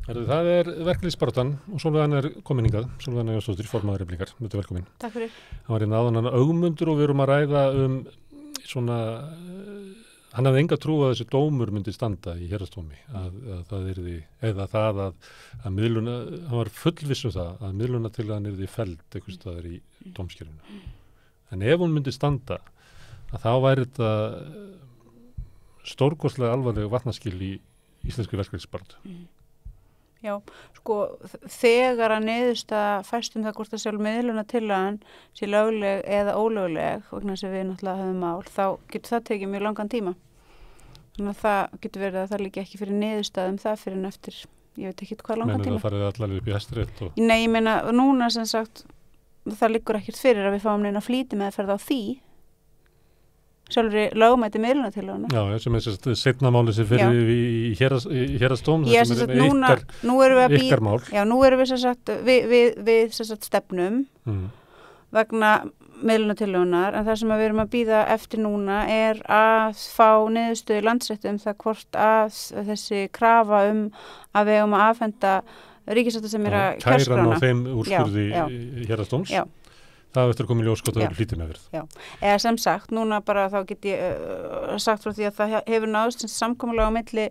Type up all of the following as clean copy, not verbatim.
Það verkalýðsbaráttan og Sólveig komin hingað, Sólveig Jónsdóttir, formaður Eflingar, mjög velkomin. Takk fyrir. Hann var áðan hann Ögmundur og við erum að ræða svona, hann hafði enga trú að þessi dómur myndi standa í héraðsdómi, að það yrði, eða það að miðluna, hann var fullviss það, að miðluna til að hann yrði felld einhvers staðar í dómskerfinu. En ef hún myndi standa, að þá væri þetta stórkostlega alvarlega vatnaskil í íslenskri verkalýðsbaráttu. Já, sko, þegar að niðurstaða fæst það hvort að sjálf miðlunartillagan sé lögleg eða ólögleg, vegna þess að við náttúrulega höfum mál, þá getur það tekið mjög langan tíma. Þannig að það getur verið að það líki ekki fyrir niðurstaðum það fyrir en eftir, ég veit ekki hvað langan tíma. Menur það farið allavega upp í Hæstarétt? Nei, ég meina, núna sem sagt, það liggur ekkert fyrir að við fáum neina flýtimeðferð á því, sjálfri lögmæti miðlunartillaganna. Já, sem seinna máli sem fyrir í héraðsdóm, það sem er ykkar mál. Já, nú erum við sem sagt, við sem sagt stefnum vegna miðlunartillagunar, en það sem við erum að bíða eftir núna er að fá niðurstöðu Landsrétti það hvort að þessi krafa að við eigum að afhenda ríkissáttasemjara kjörskrána. Kæran á þeim úrskurði héraðsdóms. Já. Það eftir að koma í ljós hvort það eru hlítið meðverð. Já, eða sem sagt, núna bara þá get ég sagt frá því að það hefur náðst samkomulag á milli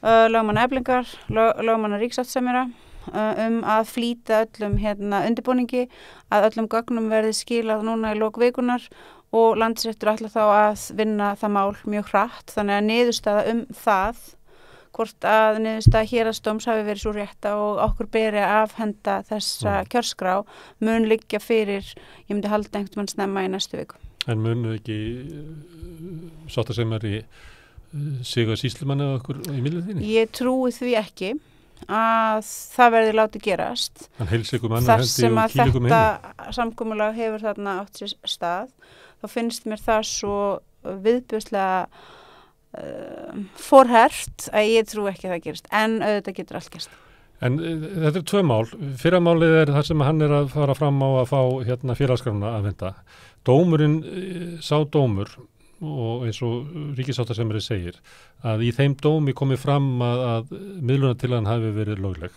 lögmanna Eflingar, lögmanna ríkissáttasemjara að flýta öllum undirbúningi, að öllum gögnum verði skilað núna í lok vikunar og Landsréttur ætla þá að vinna það mál mjög hratt, þannig að niðurstaða það hvort að niðurstaða héraðsdóms hafi verið svo rétta og okkur beri að afhenda þessa kjörskrá mun liggja fyrir, ég myndi halda einhvern mann snemma í næstu viku. En munu ekki sáttasemjari siga sýslumanni eða okkur í milliðinni? Ég trúi því ekki að það verði látið gerast. Hann heilseikum annað hendi og kýlikum henni. Þar sem að þetta samkomulag hefur þarna átt sér stað, þá finnst mér það svo viðbjóðslega forhert að ég trú ekki að það gerist, en auðvitað getur allt gerst. En þetta tvö mál. Fyrra málið það sem hann að fara fram á að fá félagsskrána að venda. Dómurinn, sá dómur, og eins og ríkissáttasemjari segir, að í þeim dómi komi fram að miðlunartillagan hafi verið lögleg.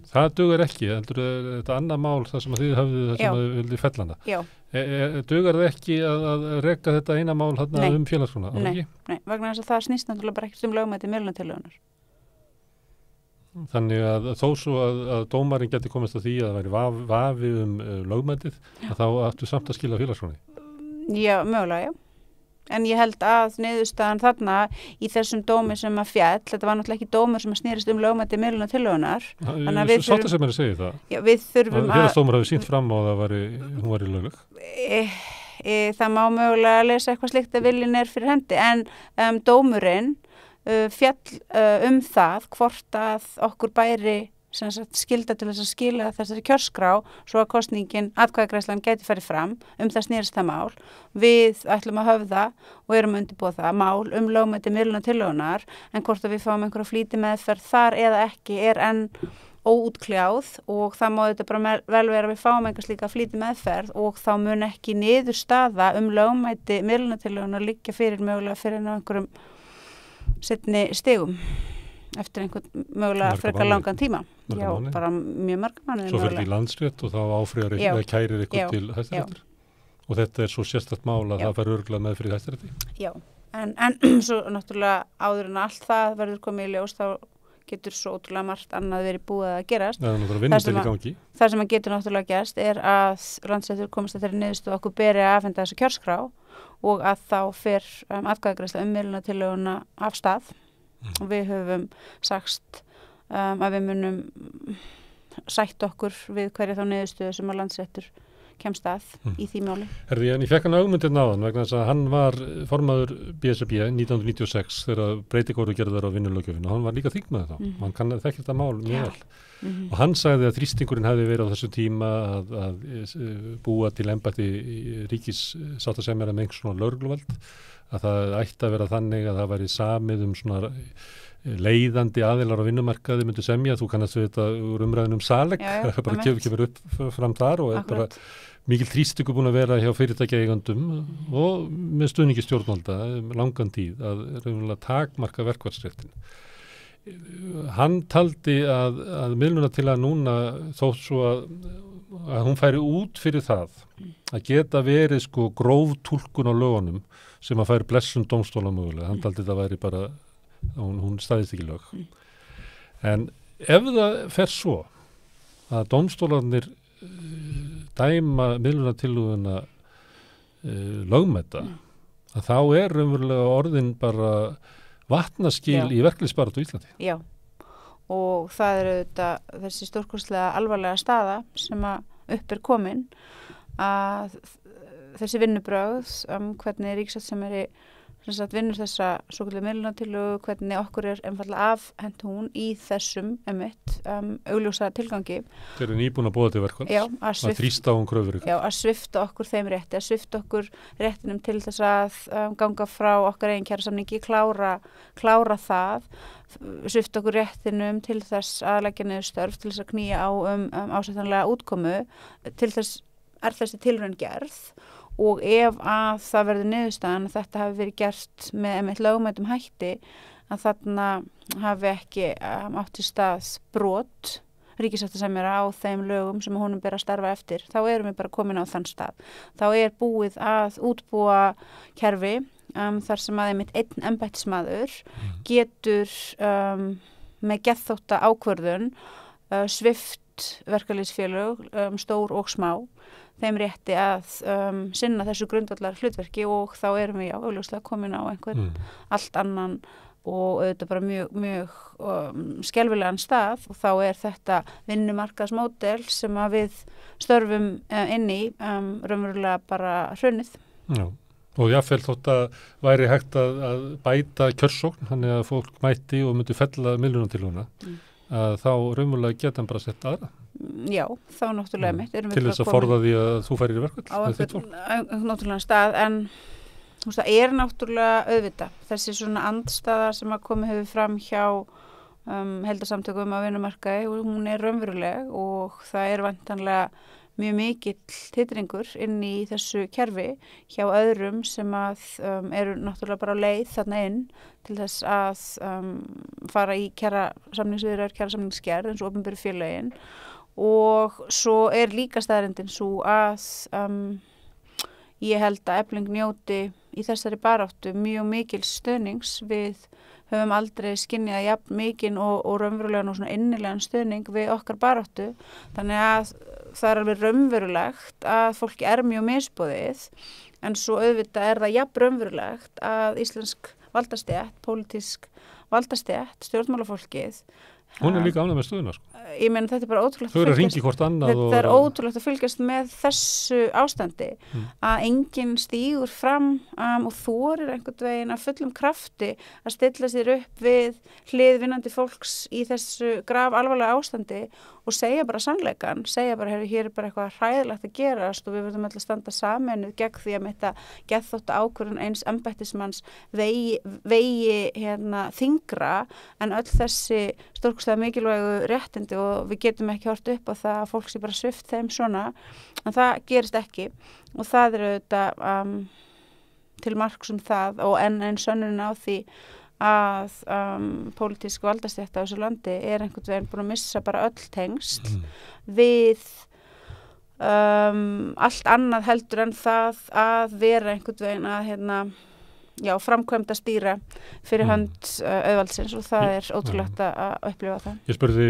Það dugar ekki, heldur þetta annað mál þar sem þið hafið það sem þið vildi fellana. Já. Dugar það ekki að reka þetta eina mál félagsskrána? Nei, vegna þess að það snýst náttúrulega bara ekkert lögmæti miðlunartillagunar. Þannig að þó svo að dómarinn geti komist að því að það væri vafi lögmætið, að þá ættu samt að skila félagsskráni? Já, mögulega, já. En ég held að niðurstaðan þarna í þessum dómi sem að fjall, þetta var náttúrulega ekki dómur sem að snýrist lögmæti miðlunartillagunar. Sáttasemjari segir það. Já, við þurfum að héraðsdómur hafi sýnt fram á að hún væri lögleg. Það má mögulega lesa eitthvað slíkt að viljinn fyrir hendi, en dómurinn fjall það hvort að okkur bæri skylda til þess að skila þessari kjörskrá svo að kosningin, atkvæðagreiðslan gæti farið fram, það snýrist það mál. Við ætlum að höfða og erum undirbúið það mál lögmæti miðlunartillagunar, en hvort að við fáum einhverja flýtimeðferð þar eða ekki enn óútkljáð og það má þetta bara vel vera að við fáum einhvers líka flýtimeðferð og þá mun ekki niðurstaða lögmæti miðlunartillagunar liggja fyrir mögulega fyrir einhverjum seinni stigum. Eftir einhvern mögulega frekar langan tíma. Já, bara mjög marga mánuði. Svo fyrir í Landsrétt og þá áfrýjar eða kærir ykkur til Hæstaréttar. Og þetta svo sérstakt mál að það fær örugglega með fyrir Hæstarétti. Já, en svo náttúrulega áður en allt það verður komið í ljós, þá getur svo ótrúlega margt annað verið búið að gerast. Það er náttúrulega vinnutil í gangi. Það sem að getur náttúrulega gerst er að Landsréttur komast að þeirri niðurstöðu okkur beri að afhenda þessa kjörskrá og að þá fer atkvæðagreiðsla miðlunartillöguna af stað. Og við höfum sagt að við munum sætt okkur við hverja þá niðurstöðu sem að Landsréttur kemst að í því máli. En ég fekk hann Ögmundinn áðan vegna þess að hann var formaður BSRB 1996 þegar breytingar voru gerðar á vinnulöggjöfinu og hann var líka þingmaður þá. Hann kann þekkja þetta mál mjög vel. Og hann sagði að þrýstingurinn hefði verið á þessu tíma að búa til embætti ríkissáttasemjara með einhvers svona lögregluvald, að það ætti að vera þannig að það væri samið svona leiðandi aðilar á vinnumarkaði myndu semja, þú kannast við þetta úr umræðinum Saleg, það bara kemur upp fram þar og er bara mikil þrýstingur búin að vera hjá fyrirtækjaeigandum og með stuðningi stjórnvalda langan tíð að raunverulega takmarka verkfallsréttin. hann taldi að miðlunartillaga núna þó svo að hún færi út fyrir það að geta verið sko gróf túlkun á lögunum sem að færi blessun dómstóla mögulega. Hann taldi það væri bara, hún staðist ekki lög. En ef það fer svo að dómstólarnir dæma miðlunartillöguna lögmæta, að þá raunverulega orðin bara vatnaskil í verkalýðsbaráttu í Íslandi. Já, og það þetta þessi stórkostlega alvarlega staða sem að upp komin að þessi vinnubrögð hvernig ríkissáttasemjari vinnur þessa svokallaða miðlunartillögu, hvernig okkur einfaldlega afhent hún í þessum augljósa tilgangi. Þeir eru nýbúin að boða til verkfalls, að þrýsta á kröfur. Já, að svipta okkur þeim rétti, að svipta okkur réttinum til þess að ganga frá okkar eigin kjarasamningi, klára það, svipta okkur réttinum til þess að leggja niður störf, til þess að knýja á ásættanlega útkomu, til þess þessi tilraun gerð. Og ef að það verður niðurstaðan að þetta hafi verið gert með lögmætum hætti, að þarna hafi ekki átt í stað brot ríkissáttasemjara á þeim lögum sem honum ber að starfa eftir, þá erum við bara komin á þann stað. Þá búið að útbúa kerfi þar sem að einmitt einn embættismaður getur með geðþótta ákvörðun svipt verkalýðsfélög, stór og smá, þeim rétti að sinna þessu grundvallar hlutverki og þá erum við augljóslega komin á einhvern allt annan og auðvitað bara mjög skelfilegan stað og þá þetta vinnumarkaðsmódel sem að við störfum inn í raunverulega bara hrunið. Já, og jáfnvel þótt að væri hægt að bæta kjörsókn, þannig að fólk mætti og myndi fella miðlunartillöguna, að þá raunverulega geta hann bara sett aðra. Já, þá náttúrulega mitt. Til þess að forða því að þú færir í verkfall? Á einhvern náttúrulega stað, en það náttúrulega auðvitað. Þessi svona andstaða sem að komið hefur fram hjá heildarsamtökum á vinnumarkaði og hún raunveruleg og það væntanlega mjög mikill titringur inn í þessu kerfi hjá öðrum sem að eru náttúrulega bara á leið þarna inn til þess að fara í kjarasamningsviðræður, kjarasamningsgerð eins og opinberu félögin og svo líka staðreyndin svo að ég held að Efling njóti í þessari baráttu mjög mikil stuðnings. Við höfum aldrei skynjað jafn mikinn og raunverulegan og svona innilegan stuðning við okkar baráttu. Þannig að það alveg raunverulegt að fólki mjög misboðið en svo auðvitað það jafn raunverulegt að íslensk valdastétt, pólitísk valdastétt, stjórnmálafólkið. Hún líka ánægð með stöðuna, sko. Ég meina þetta bara ótrúlegt að fylgjast. Hvort annað þetta ótrúlegt að fylgjast með þessu ástandi að enginn stígur fram og þorir einhvern veginn af fullum krafti að stilla sér upp við hlið vinnandi fólks í þessu graf alvarlega ástandi og segja bara sannleikann, segja bara hér bara eitthvað hræðilegt að gerast og við verðum alltaf að standa sameinuð gegn því að þetta geðþótta ákvörðun eins embættismanns vegi þyngra en öll þessi stórkostlega mikilvægu réttindi og við getum ekki hort upp á það að fólk sé bara svipt þeim svona en það gerist ekki og það auðvitað til marks það og enn sönnun á því að pólitísk valdastétt á þessu landi einhvern veginn búin að missa bara öll tengsl við allt annað heldur en það að vera einhvern veginn að framkvæmda stýra fyrir hönd auðvaldsins og það ótrúlegt að upplifa það. Ég spurði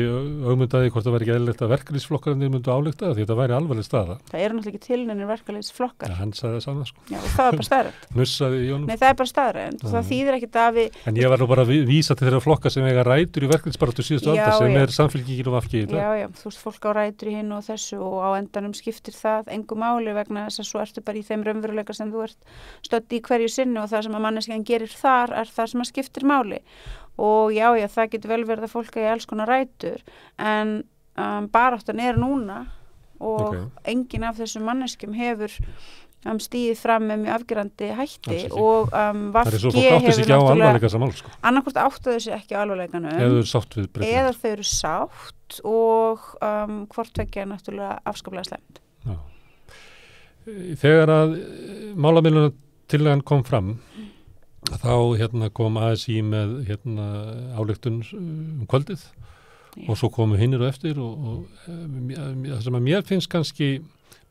Ögmundaði hvort það væri ekki eðlilegt að verkalýðsflokkarnir myndu álykta því þetta væri alvarleg staða. Það náttúrulega ekki tilnefnir verkalýðsflokkar. Ja, hann sagði það saman, sko. Já, og það bara staðreynd. Nussaði í honum. Nei, það bara staðreynd og það þýðir ekkit að við... En ég var nú bara að vísa til þeirra flokka sem eiga rætur í verkalýðsbaráttu síðustu aldar sem samfylkingin og VG í dag. Já, þú veist, fólk á rætur í hinu og þessu og á endanum skiptir það engu máli vegna þess að svo ertu bara í þeim raunveruleika sem þú ert stödd í hverju sinni og það sem að manneskjan gerir þar það sem að skiptir máli og já, það getur vel verið að fólk eigi alls konar rætur en baráttan núna og enginn af þessum manneskjum hefur stíðið fram með mjög afgerandi hætti og VG hefur náttúrulega annarkvort áttu þessi ekki á alvarleikanum eða þau eru sátt og hvort tveggja náttúrulega afskaplega slæmt. Þegar að málamiðlunartillagan kom fram þá kom ASÍ með ályktun kvöldið og svo komu hinnir og eftir og það sem að mér finnst kannski,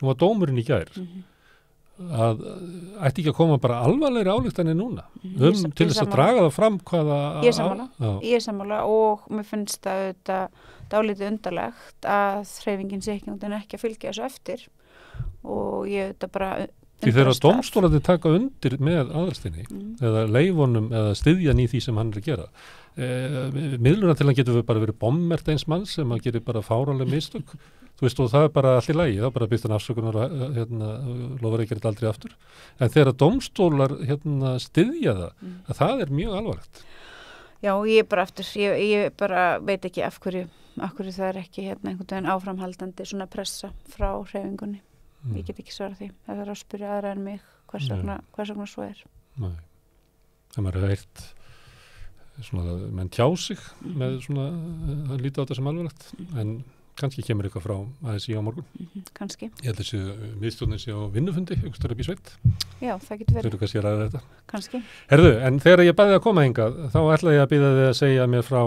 nú var dómurinn í gær, að ætti ekki að koma bara alvarlegri ályktanir núna til þess að draga það fram hvaða ég er sammála og mér finnst það auðvitað dálítið undarlegt að hreyfingin sé ekki að fylgja þessu eftir og ég auðvitað bara því þegar dómstólarnir taka undir með Aðalsteini eða leyfunum eða styðjan í því sem hann er að gera miðluna til hann getur bara verið bommert eins mann sem að gerir bara fáraleg mistök þú veist og það er bara allt í lagi þá bara byrst hann afsökunar og lofar ekki þetta aldrei aftur en þegar dómstólar styðja það er mjög alvarlegt. Já, ég bara aftur ég bara veit ekki af hverju það er ekki einhvern veginn áframhaldandi svona pressa frá hreyfingunni. Ég get ekki svara því. Það er að spyrja aðra en mig hvers vegna svo er. Nei. Það maður hefur heyrt svona menn tjá sig með svona að líta á þetta sem alvarlegt en kannski kemur eitthvað frá ASÍ á morgun. Kannski. Ég held þessi miðstjórnin sé á vinnufundi einhvers staðar upp í sveit. Já, það getur verið. Þeir eru kannski að ræða þetta. Kannski. Herðu, en þegar ég bæði að koma hingað þá ætla ég að biðja þig að segja mér frá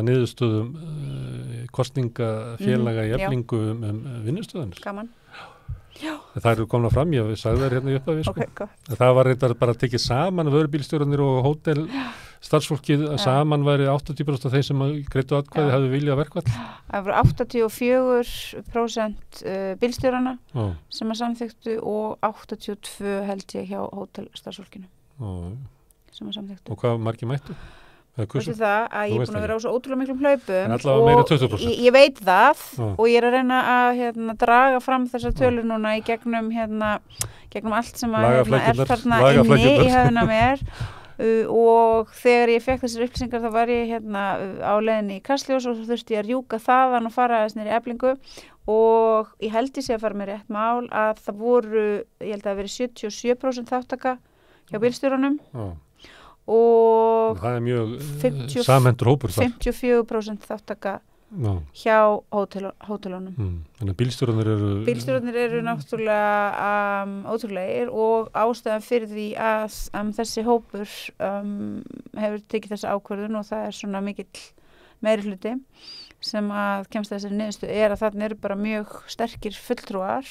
niðurstöðum kosningafélaga í Eflingu vinnustöðunir. Gaman. Já. Það eru komna fram, ég sagði þær hérna í upphafi sko. Okay, það var reyndar bara að tekið saman vörubílstjórarnir og hótel starfsfólkið saman væri 80% af þeim sem greiddu atkvæði hafði viljað verkfall. Það voru 84% bílstjórana sem að samþyktu og 82 held ég hjá hótelstarfsfólkinu sem að samþyktu. Og hvað margir mættu? Þessi það að ég er búin að vera á svo ótrúlega miklum hlaupum og ég veit það og ég er að reyna að draga fram þessar tölur núna í gegnum allt sem að er þarna inni í höfðuna mér og þegar ég fekk þessar upplýsingar þá var ég á leiðinni í Kastljós og svo þurfti ég að rjúka þaðan og fara aðeins niður í Eflingu og ég held ég sé að fara með rétt mál að það voru, ég held að það veri 77% þáttaka hjá bílstjórunum og það er mjög samhentur hópur 54% þáttaka hjá hótelunum. Þannig að bílstjórarnir eru náttúrulega ótrúlegir og ástæðan fyrir því að þessi hópur hefur tekið þessa ákvörðun og það er svona mikill meirihluti sem að kemst þessari niðurstöðu er að þarna eru bara mjög sterkir fulltrúar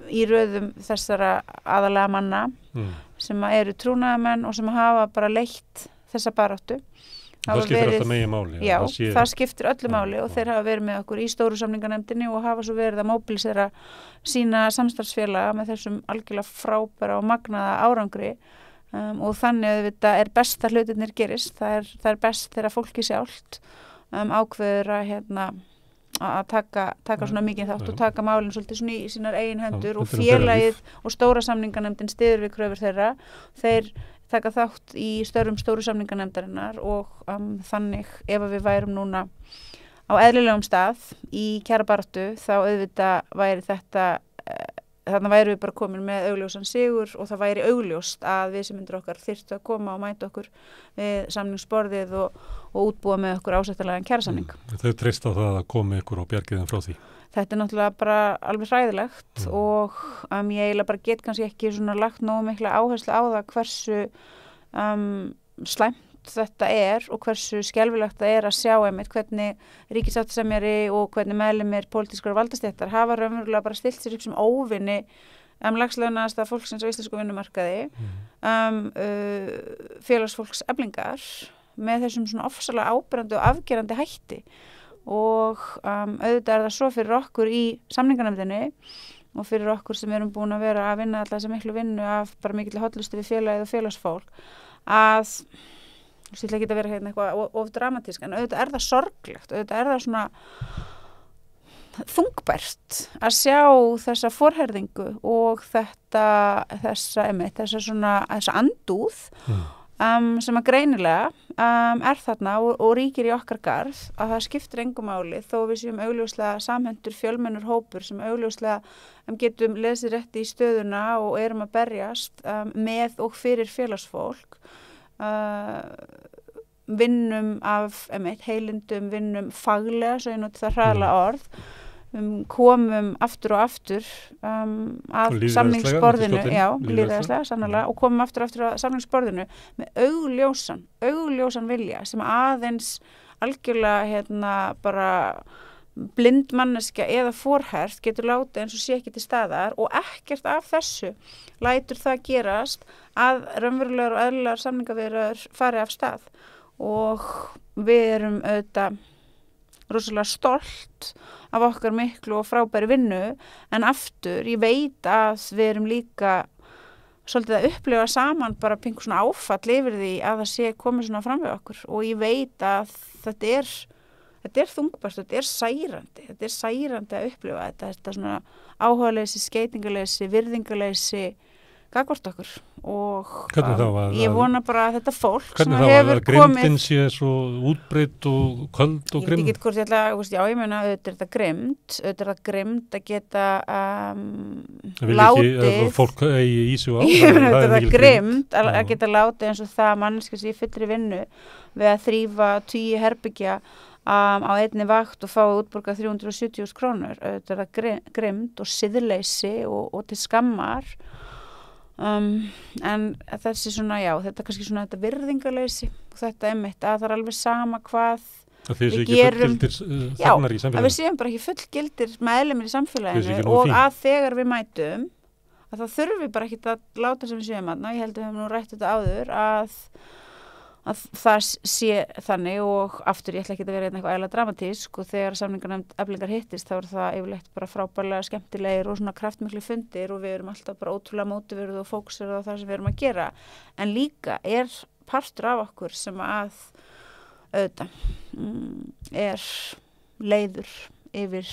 í röðum þessara aðalega manna sem eru trúnaðarmenn og sem hafa bara leitt þessa baráttu. Það skiptir alltaf megin máli. Já, það skiptir öllu máli og þeir hafa verið með okkur í stóru samninganefndinni og hafa svo verið að móbilisera sína samstarfsfélaga með þessum algjörlega frábæra og magnaða árangri og þannig að þetta er best að hlutirnir gerist. Það er best þegar fólki sjálft ákveður að taka svona mikið þátt og taka málinn svolítið svona í sínar eigin hendur og félagið og stóra samninganefndin styður við kröfur þeirra. Þeir taka þátt í störfum stóru samninganefndarinnar og þannig ef við værum núna á eðlilegum stað í kjarabaráttu þá auðvitað væri þetta þannig væri við bara komin með augljósan sigur og það væri augljóst að við sem myndir okkar þyrftu að koma og mæta okkur við samningsborðið og útbúa með okkur ásættanlegan kjarasamning. Þau treysta á það að komi ykkur og bjargi þeim frá því? Þetta er náttúrulega bara alveg hræðilegt og ég eiginlega bara get kannski ekki svona lagt nógu mikla áherslu á það hversu slæmt þetta er og hversu skelfilegt það er að sjá einmitt hvernig ríkissáttasemjari og hvernig meðlimir pólitískar valdastéttar hafa raunverulega bara stilt sér upp sem óvinni lagslaunaðasta fólksins á íslensku vinnumarkaði félagsfólks Eflingar með þessum svona ofsalega áberandi og afgerandi hætti og auðvitað er það svo fyrir okkur í samninganefndinni og fyrir okkur sem erum búin að vera að vinna alltaf þessa miklu vinnu af bara mikill hollustu við félagið og félagsfólk að ég ætla ekki að vera hérna eitthvað of dramatísk en auðvitað er það sorglegt, auðvitað er það svona þungbært að sjá þessa forherðingu og þessa andúð sem að greinilega er þarna og ríkir í okkar garð að það skiptir engu máli þó við séum augljóslega samhentur fjölmennur hópur sem augljóslega getum lesið rétt í stöðuna og erum að berjast með og fyrir félagsfólk vinnum af heilindum, vinnum faglega, svo ég noti það hraðlega orð komum aftur og aftur að samningsborðinu, lýðræðislega, sannlega, og komum aftur og aftur að samningsborðinu með augljósan vilja sem aðeins algjörlega bara blind manneskja eða forhert getur látið eins og sé ekki til staðar og ekkert af þessu lætur það gerast að raunverulegar og eðlilegar samningaviðræður fari af stað og við erum auðvitað rosalega stolt af okkar miklu og frábæri vinnu en aftur, ég veit að við erum líka svolítið að upplifa saman bara pingu svona áfall yfir því að það sé komið svona fram við okkur og ég veit að þetta er þungbært, þetta er særandi að upplifa þetta svona áhugaleysi, skeytingaleysi, virðingaleysi gagnvart okkur og ég vona bara að þetta fólk sem hefur komið... Hvernig þá að grimmdin sé svo útbreitt og köld og grimm? Ég veit ekki hvort ég ætla, ég meina auðvitað er þetta grimmd að geta látið... Vil ekki að fólk eigi í sig á? Ég meina auðvitað er grimmd að geta látið eins og það manneskja sem ég fyllri vinnu við að þrífa 10 herbyggja á einni vakt og fá útborgað 370.000 krónur. Þetta er grimmd og siðleysi og til skammar. En þessi svona, þetta er kannski svona þetta virðingarleysi og þetta einmitt að það er alveg sama hvað við gerum. Að við séum bara ekki fullgildir meðlimir í samfélaginu og að þegar við mætum að það þurfi bara ekki að láta sem við séum að ég held að við hefum nú rætt þetta áður að það sé þannig og aftur ég ætla ekki að vera eitthvað ægilega dramatísk og þegar samningarnefnd Eflingar hittist þá er það yfirleitt bara frábærlega skemmtilegir og svona kraftmikli fundir og við erum alltaf bara ótrúlega mótiverið og fókusirið á það sem við erum að gera en líka er partur af okkur sem að auðvitað er leiður yfir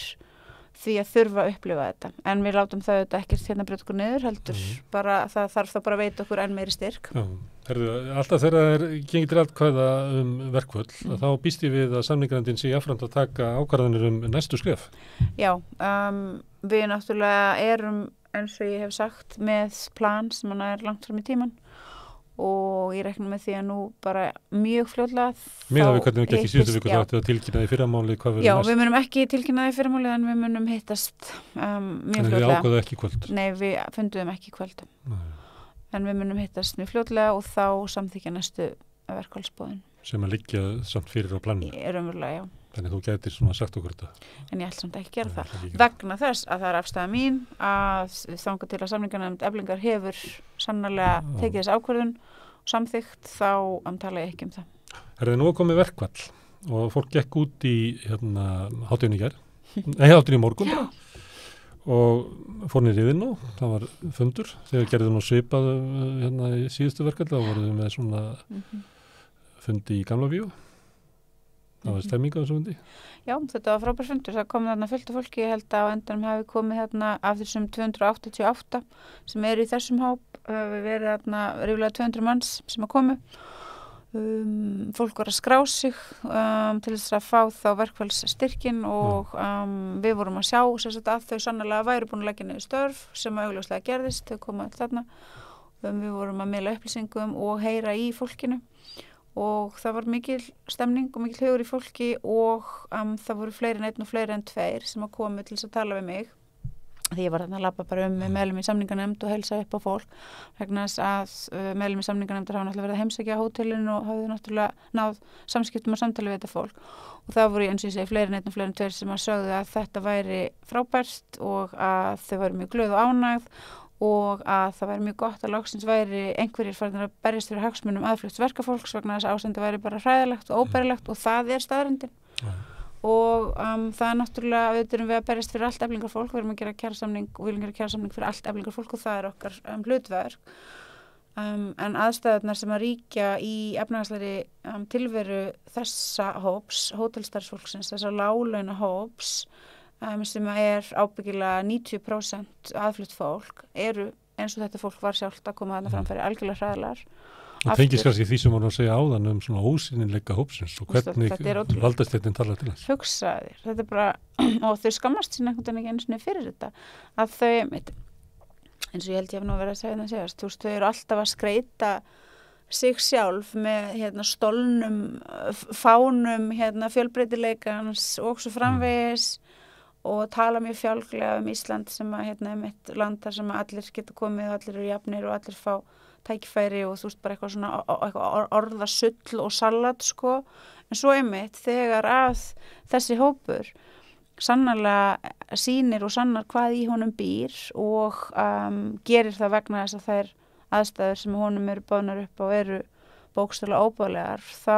því að þurfa að upplifa þetta en við látum það auðvitað ekkert brjóta okkur niður heldur bara það þarf það bara að veita okkur enn meiri styrk. Alltaf þegar það gengið til atkvæða verkföll þá býst ég við að samningarnefndin sé jafnframt að taka ákvarðanir næstu skref. Já, við náttúrulega erum eins og ég hef sagt með plan sem hann er langt fram í tíman og ég rekna með því að nú bara mjög fljótlega Miðað við hvernig við gekk í síðustu viku þá ættu að tilkynna í fyrramáli hvað verður næst? Já, við munum ekki tilkynna í fyrramáli en við munum hittast mjög fljótlega. En þið ákváðu ekki í kvöld? Nei, við funduðum ekki í kvöld. En við munum hittast mjög fljótlega og þá samþykja næstu verkfallsboðun. Sem að liggja samt fyrir á planinu? Raunverulega, já. Þannig þú gætir svona sagt okkur þetta? En ég ætla samt ekki gera það. Vegna þess að það er afstæða mín að þangað til að samningarnefnd Eflingar hefur sannarlega tekið þess ákvörðun og samþykkt þá tala ég ekki um það. Er þið nú komið verkfall og fólk gekk út í hátinu í gær, hátinu í morgun og fór niður í vinnu, það var fundur þegar gerðu nú svipað í síðustu verkfall, þá voruð við með svona fundi í Gamla Bíó. Það var stemming á þessu fundi? Já, þetta var frábær fundur. Það kom þarna fullt af fólki. Ég held að á endanum hafi komið af þessum 288 sem eru í þessum hóp. Við verið þarna ríflega 200 manns sem að komu. Fólk var að skrá sig til þess að fá þá verkfallsstyrkin og við vorum að sjá að þau sannarlega væri búin að leggja niður störf sem augljóslega gerðist. Þau komu þarna. Við vorum að miðla upplýsingum og heyra í fólkinu. Og það var mikil stemning og mikil hugur í fólki og það voru fleiri en einn og fleiri en tveir sem að komu til þess að tala við mig því ég var þarna að labba bara með meðlum í samningarnefnd og heilsa upp á fólk vegna þess að meðlum í samningarnefndar hafa náttúrulega verið að heimsækja á hótelinu og hafði náttúrulega náð samskiptum og samtali við þetta fólk og það voru eins og ég segi fleiri en einn og fleiri en tveir sem að sögðu að þetta væri frábært og að þau væri mjög glöð og ánægð og að það væri mjög gott að loksins væri einhverjir farin að berjast fyrir hagsmunum aðflutts verkafólks vegna þess að ástandi væri bara hræðilegt og óbærilegt og það er staðreyndin. Og það er náttúrulega, við erum við að berjast fyrir allt Eflingarfólk, við erum að gera kjarasamning og viljum gera kjarasamning fyrir allt Eflingarfólk og það er okkar hlutverk. En aðstæðurnar sem að ríkja í efnahagslegri tilveru þessa hóps, hótelstarfsfólksins, þessa láglauna hóps, sem er ábyggilega 90% aðflutt fólk eru eins og þetta fólk var sjálft að koma þarna framfæri algjörlega hræðilegar. Og tengist kannski því sem voru að segja áðan svona ósýnileika hópsins og hvernig valdastéttin talar til þess. Hugsaði þér, þetta er bara, og þau skammast sín einhvern veginn ekki einu sinni fyrir þetta, að þau, eins og ég held ég hef nú verið að segja það segast, þau eru alltaf að skreita sig sjálf með stolnum, fánum, fjölbreytileikans og svo framvegis og tala mjög fjálglega Ísland sem að hérna mitt land þar sem allir geta komið og allir eru jafnir og allir fá tækifæri og þú veist bara eitthvað svona eitthvað orðasull og salat sko, en svo einmitt þegar að þessi hópur sannarlega sýnir og sannar hvað í honum býr og gerir það vegna þess að þær aðstæður sem honum eru boðnar upp og eru bókstaflega óboðlegar, þá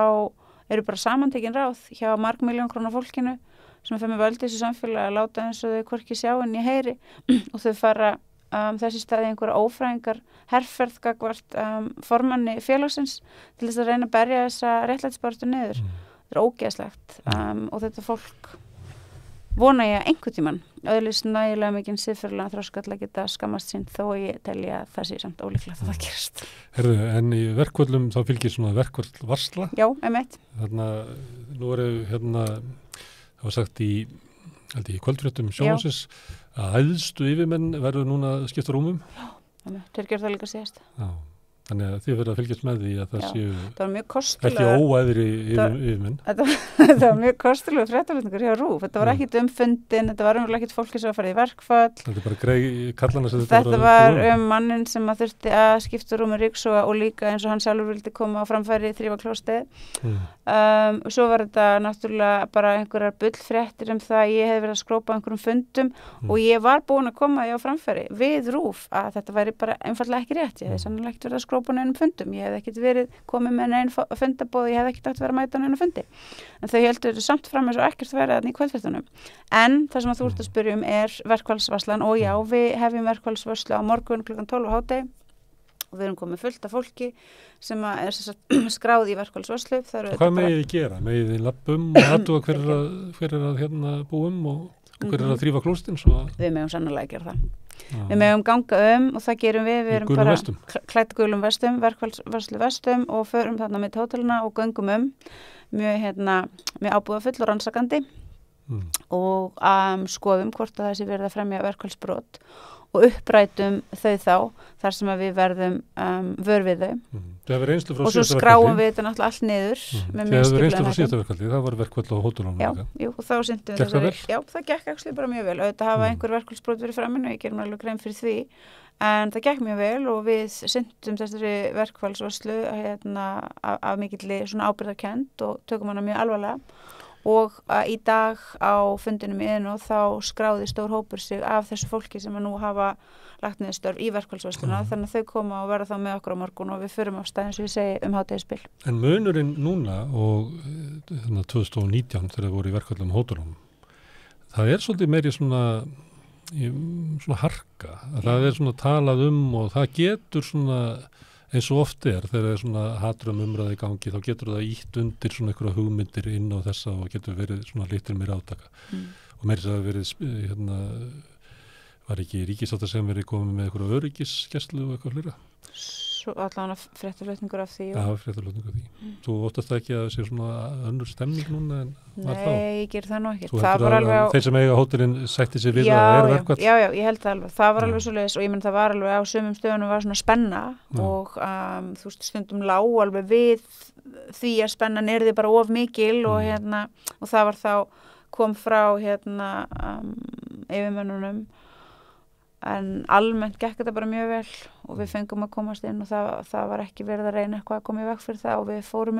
eru bara samantekin ráð hjá margmiljón króna fólkinu sem fer með völd í þessu samfélagi að láta eins og þau hvorki sjá en ég heyri og þau fara þessi staði einhverja ófræðingar herferð gagvart formanni félagsins til þess að reyna að berja þessa réttlætisbaráttu niður. Það er ógeðslegt og þetta fólk vona ég einhvern tímann öðlist nægilega mikinn siðferðilegan þroska til að geta skammast sín þó ég telji að það sé samt ólíklegt að það gerist. Herðu, en í verkvöldum þá fylgir svona verkvöldvarsla? Já, einmitt. Þarna, nú það var sagt í kvöldfréttum sjónvarpsins að æðstu yfirmenn verður núna skipta rúmum. Já, þeir gerðu það líka síðast. Já. Þannig að þið verður að fylgjast með því að það séu ekki óæðri yfirmenn. Þetta var mjög kostulegur fréttaflutningur hjá RÚV. Þetta var ekkit fundin, þetta var ekkit fólki sem var farið í verkfall. Þetta var bara kallana sem þetta var mannin sem að þurfti að skipta rúmi Ríksoga og líka eins og hann sjálfur vildi koma á framfæri þrífa klóstið. Svo var þetta náttúrulega bara einhverjar bullfréttir það að ég hef verið að skrópa einhverjum fundum og ég var búin að koma því á framfæri við RÚV að þetta væri bara einfallega ekki rétt. Ég hef sannlega ekkert verið að skrópa neinum fundum. Ég hef ekkert verið komið með neinn fundaboð, ég hef ekkert átt að vera að mæta neina fundi. En þau heldur samt fram eins og ekkert verið þarna í kvöldfréttunum. En það sem að þú ert að spyrja verkfallsvarslan og já, við hefjum verkfallsvarslu á morgun klukkan 12 á hádegi og við erum komið fullt af fólki sem er skráð í verkfallsvarslu. Hvað megið þið gera? Megið þið labbum og athuga hver er að hérna búum og hver er að þrífa klóstin? Við megum sannarlega gera það. Við megum ganga og það gerum við erum bara klætt gulum vestum, verkfallsvarslu vestum og förum þarna með hótelina og göngum mjög ábúðafull og rannsakandi og skoðum hvort að þessi verða að fremja verkfallsbrot og upprætum þau þar sem að við verðum vör við þau og svo skráum við þetta náttúrulega allt niður með mjög skiplega hætti. Það var verkfall á hótelunum líka. Já, og þá sýndum við það vel? Já, það gekk actually bara mjög vel. Auðvitað hafa einhver verkfallsbrot verið framinn og ég gerum alveg grein fyrir því en það gekk mjög vel og við sýndum þessari verkfallsvarslu af mikilli svona ábyrgðarkennd og tökum hana mjög alvarlega og í dag á fundinum í og þá skráði stór hópur sig af þessu fólki sem að nú hafa lagt niður störf í verkfallsvarsluna þannig að þau koma og verða þá með okkur á morgun og við förum á stað eins og við segjum hádegisbil. En munurinn núna og 2019 þegar það voru í verkfallum hótelum, það er svolítið meiri svona harka, að það er svona talað og það getur svona eins og oft þegar það er svona hatrum umræði í gangi, þá getur það ítt undir svona einhverja hugmyndir inn á þessa og getur verið svona litur meira átaka. Og meira þess að verið, var ekki ríkisátta sem verið komið með einhverja öryggisgæslu og eitthvað flera? Svo allavega fréttaflutningur af því. Já, fréttaflutningur af því. Þú óttast það ekki að það sé svona önnur stemning núna en var þá? Nei, ég ger það nú ekki. Það var alveg þeir sem eiga hótelin sætti sig við að það verkfall? Já, ég held það alveg. Það var alveg svoleiðis og ég menn það var alveg á sumum stöðunum var svona spenna og þú veist stundum lá alveg við því að spennan yrði bara of mikil og það var þá kom frá yfirmönnunum en almennt gekk þetta bara mjög vel og við fengum að komast inn og það var ekki verið að reyna eitthvað að koma í veg fyrir það og við fórum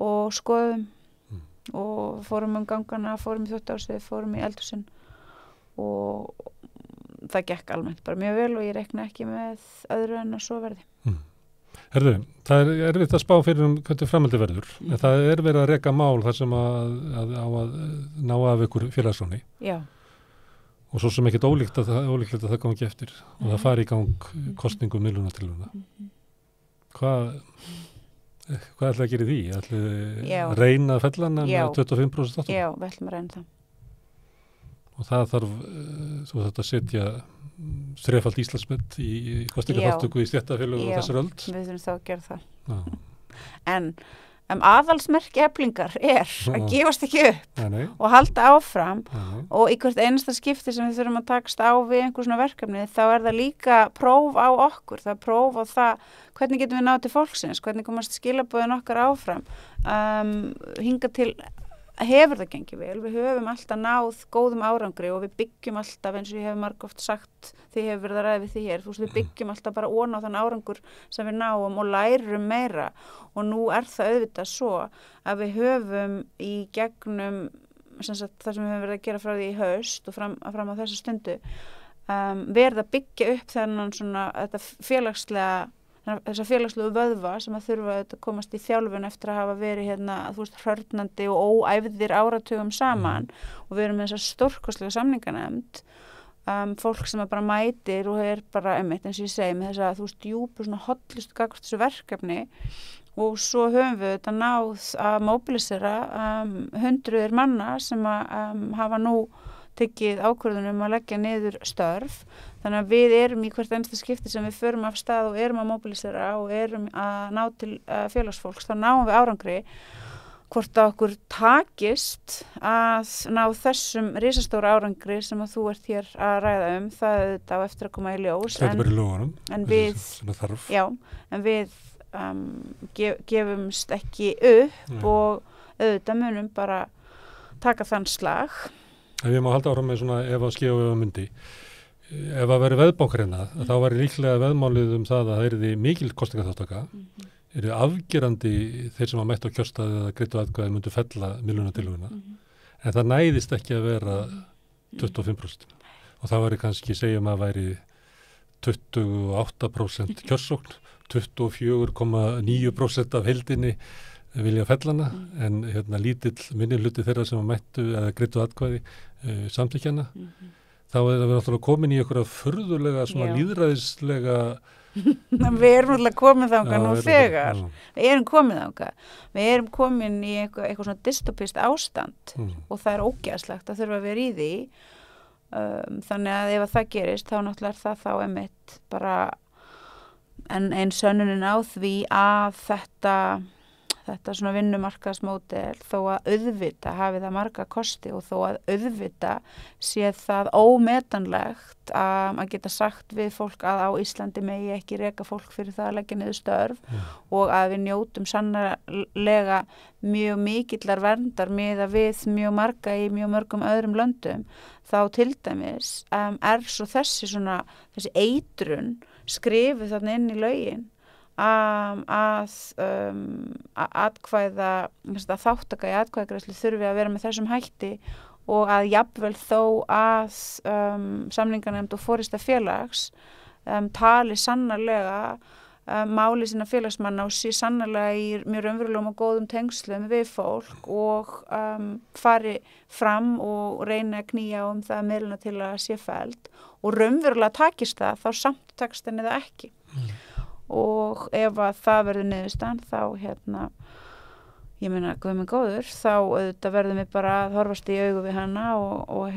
og skoðum og fórum gangana, fórum í þvottahúsið, fórum í eldhúsin og það gekk almennt bara mjög vel og ég reikna ekki með öðru en að svo verði. Herðu, það er erfitt að spá fyrir hvernig framhaldi verður en það er verið að reka mál þar sem að ná af ykkur félagsráni. Já. Og svo sem ekkert ólíklegt að það gangi eftir og það fari í gang kosningu miðlunartillöguna. Hvað ætlaði að gera í því? Ætlaði að reyna að fella hana með 25% áttum? Já, við ætlum að reyna það. Og það þarf, þú þetta að setja þrefald Íslandsmet í kosningaþátttöku í stéttarfélög og þessar öld? Já, við þurfum þá að gera það. En aðalsmerki Eflingar að gefast ekki upp og halda áfram og í hvert einasta skipti sem við þurfum að takast á við einhver svona verkefni þá er það líka próf á okkur, það er próf á það hvernig getum við náð til fólksins, hvernig komast skilaboðin okkar áfram hinga til hefur það gengið vel, við höfum alltaf náð góðum árangri og við byggjum alltaf, eins og ég hef margoft sagt, þið hefur verið að ræða við því hér, þú veist, við byggjum alltaf bara ofan á þann árangur sem við náum og lærum meira og nú það auðvitað svo að við höfum í gegnum það sem við höfum verið að gera frá því í haust og fram á þessu stundu verið að byggja upp þennan svona þetta þessa félagslegu vöðva sem að þurfa að komast í þjálfun eftir að hafa verið hérna, þú veist, hrörnandi og óæfðir áratugum saman og við erum með þessa stórkostlega samninganefnd, fólk sem bara mætir og bara einmitt eins og ég segi með þessa, þú veist, djúpu svona hollustu gagnvart þessu verkefni og svo höfum við þetta náð að mobilisera hundruðir manna sem að hafa nú tekið ákvörðunum að leggja niður störf. Þannig að við erum í hvert einasta skipti sem við förum af stað og erum að mobilisera og erum að ná til félagsfólks, þá náum við árangri. Hvort að okkur takist að ná þessum risastóra árangri sem að þú ert hér að ræða það auðvitað á eftir að koma í ljós. Þetta er bara í lögunum. En við gefumst ekki upp og auðvitað munum bara taka þann slag. En við má halda áfram með svona ef að ske og ef að myndi. Ef að veri veðbókarina, þá var líklega veðmálið það að það yrði mikil kosningaþáttaka, yrði afgerandi þeir sem að mættu á kjörstaði eða greiddu atkvæði myndu fella milljónatillöguna. En það næðist ekki að vera 25%. Og það væri kannski, segjum að væri 28% kjörsókn, 24,9% af heildinni vilja fellana, en lítill minni hluti þeirra sem að mættu eða greiddu atkvæði samþykkjana. Þá það við náttúrulega komin í einhverja furðulega svona lýðræðislega Við erum náttúrulega komin þangað nú þegar. Við erum komin þangað. Við erum komin í eitthvað svona dystopist ástand og það ógeðslegt að þurfa að vera í því. Þannig að ef það gerist þá náttúrulega það þá einmitt bara en sönnunin á því að þetta svona vinnumarkaðsmódel þó að auðvita hafi það marga kosti og þó að auðvita sé það ómetanlegt að geta sagt við fólk að á Íslandi megi ekki reka fólk fyrir það að leggja niður störf og að við njótum sannarlega mjög mikillar verndar miðað við mjög marga í mjög mörgum öðrum löndum þá til dæmis svo þessi eitrun skrifuð þarna inn í lögin að atkvæða þáttaka í atkvæðagreiðslu þurfi að vera með þessum hætti og að jafnvel þó að samninganefnd og forista félags tali sannarlega máli sína félagsmanna og sé sannarlega í mjög raunverulegum og góðum tengslum við fólk og fari fram og reyna að knýja það miðluna til að sé felld og raunverulega takist það þá samt tekst henni það ekki. Og ef að það verður niðurstaðan þá ég meina guð minn góður þá auðvitað verðum við bara að horfast í augu við hana og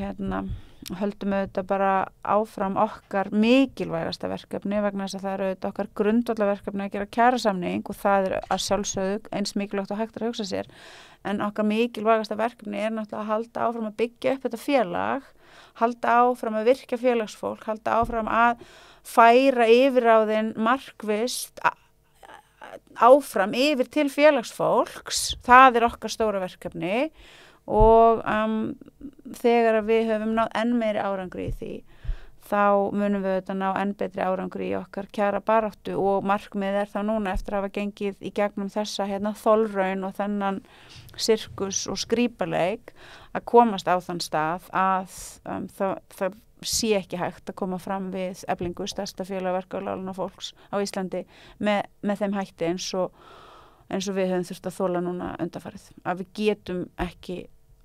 höldum auðvitað bara áfram okkar mikilvægasta verkefni vegna þess að það auðvitað okkar grundvallarverkefni að gera kjarasamning og það að sjálfsögðu eins mikilvægt og hægt að hugsa sér en okkar mikilvægasta verkefni náttúrulega að halda áfram að byggja upp þetta félag halda áfram að virkja félagsfólk halda áfram að færa yfirráðin markvisst áfram yfir til félagsfólks það okkar stóra verkefni og þegar við höfum náð enn meiri árangri í því þá munum við ná enn betri árangri í okkar kjara baráttu og markmið þá núna eftir að hafa gengið í gegnum þessa þolraun og þennan sirkus og skrýpaleik að komast á þann stað að það sé ekki hægt að koma fram við Eflingu, stærsta félag verkafólks fólks á Íslandi með þeim hætti eins og við höfum þurft að þola núna undanfarið. Að við getum ekki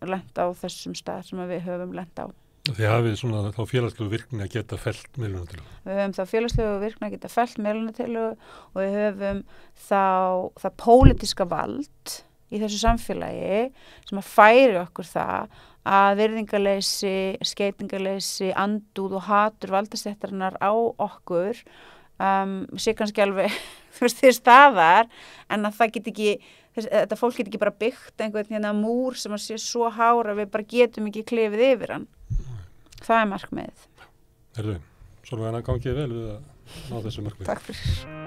lent á þessum stað sem við höfum lent á. Þið hafið svona þá félagslegu virkni að geta fellt miðlunartillögu. Við höfum þá félagslegu virkni að geta fellt miðlunartillögu og við höfum það pólitíska vald í þessu samfélagi sem að færi okkur það að virðingarleysi, skeytingarleysi, andúð og hatur valdastéttarinnar á okkur sé kannski alveg til staðar en að það get ekki, þetta fólk get ekki bara byggt einhvern múr sem að sé svo hár að við bara getum ekki klifið yfir hann. Það markmiðið. Svolítið, gangið vel við að ná þessu markmiði. Takk fyrir.